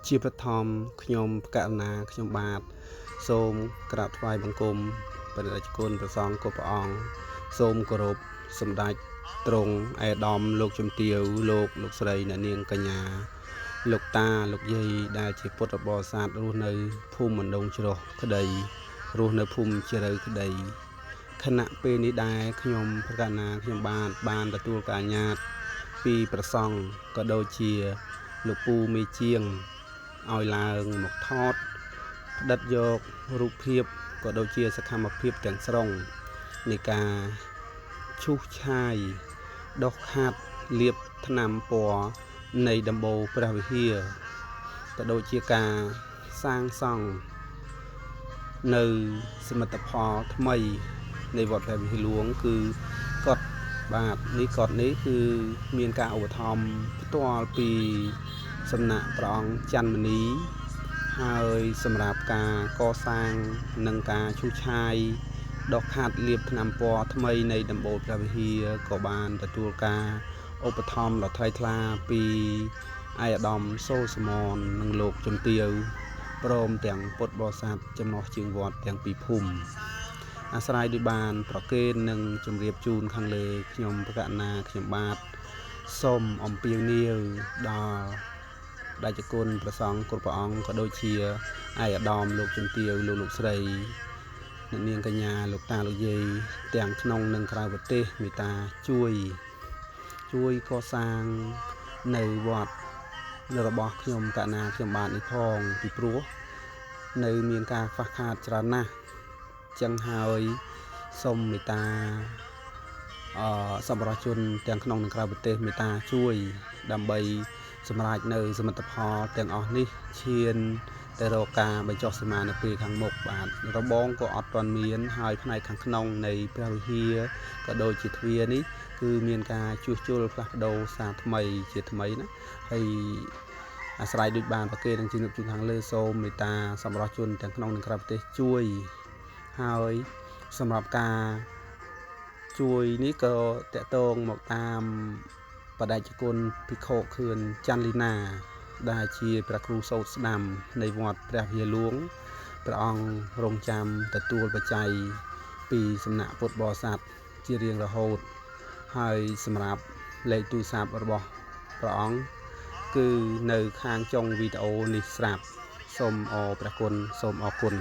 ជាប្រធមខ្ញុំករណាខ្ញុំបាទសូមក្រាបថ្វាយបង្គំព្រះរាជគុណព្រះសង្ឃគ្រប់ព្រះអង្គសូមគោរពសម្ដេចទ្រង់ឯកឧត្តមលោកជំទាវលោកស្រីអ្នកនាងកញ្ញាលោកតាលោកយាយដែលជាពុទ្ធបរិស័ទរស់នៅភូមិមណ្ដងជ្រោះក្តីរស់នៅភូមិជ្រៅក្តីខណៈពេលនេះដែរខ្ញុំប្រកាសណាខ្ញុំបានទទួលការអាញាតពីព្រះសង្ឃក៏ដូចជាលោកពូមេជាងឲ្យឡើងមកថតផ្ដិតយករូបភាពក៏ដូចជាសកម្មភាពទាំងស្រុងនៃការឈូសឆាយដុសខាត់លាបថ្នាំពណ៌នៃដំបូលព្រះវិហារក៏ដូចជាការសាងសង់នៅសមិទ្ធផលថ្មីនៃវត្តព្រះវិហារហ្លួងគឺគាត់បាទនេះគឺមានការឧបត្ថម្ភផ្ទាល់ពីសំណាក់ព្រះអង្គច័ន្ទមនីហើយសម្រាប់ការកសាងនិងការឈូសឆាយដុសខាត់លាបថ្នាំពណ៌ថ្មីនៃដំបូលព្រះវិហារក៏បានទទួលការឧបត្ថម្ភដ៏ថ្លៃថ្លាពីឯកឧត្តមសូសមននិងលោកជំទាវព្រមទាំងពុទ្ធបរិស័ទចំណុះជើងវត្តទាំងពីរភូមិអាស្រ័យដោយបានប្រកេននិងជម្រាបជូនខាងលើខ្ញុំប្រកាសណាខ្ញុំបាទសូមអំពាវនាវដល់ដេចគុណព្រះសង្ឃគ្រប់ព្រះអង្គក៏ដូចជាឯកឧត្តមលោកជំទាវលោកស្រីអ្នកនាងកញ្ញាលោកតាលោកយាយទាំងក្នុងនិងក្រៅប្រទេសមេត្តាជួយកសាងនៅវត្តរបស់ខ្ញុំកណាខ្ញុំបាទនេះផងពីព្រោះនៅមានការខ្វះខាតច្រើនណាស់ចឹងហើយសូមមេត្តាសម្រាប់ជនទាំងក្នុងនិងក្រៅប្រទេសមេត្តាជួយដើម្បីសម្រាប់នៅសមិទ្ធផលទាំងអស់នេះឈានទៅរកការបញ្ចុះសីមានៅពេលខាងមុខបាទរបងក៏អត់ទាន់មានហើយផ្នែកខាងក្នុងនៃព្រះវិហារក៏ដូចជាទ្វារនេះគឺមានការជួសជុលផ្លាស់ប្ដូរសាថ្មីជាថ្មីណាហើយអាស្រ័យដូចបានប្រកេននឹងជំរាបជូនខាងលើសូមមេត្តាសម្រាប់ជនទាំងក្នុងនិងក្រៅប្រទេសជួយហើយសម្រាប់ការជួយនេះក៏តកតងមកតាមបដិជគុណភិក្ខុខឿនច័ន្ទលីណាដែលជាព្រះគ្រូសូត្រស្ដាំនៃវត្តព្រះវិហារហ្លួងព្រះអង្គរងចាំទទួលបច្ច័យពីសំណាក់ពុទ្ធបរិស័ទជារៀងរហូតហើយសម្រាប់លេខទូរស័ព្ទរបស់ព្រះអង្គគឺនៅខាងចុងវីដេអូនេះស្រាប់សូមអរព្រះគុណសូមអរគុណ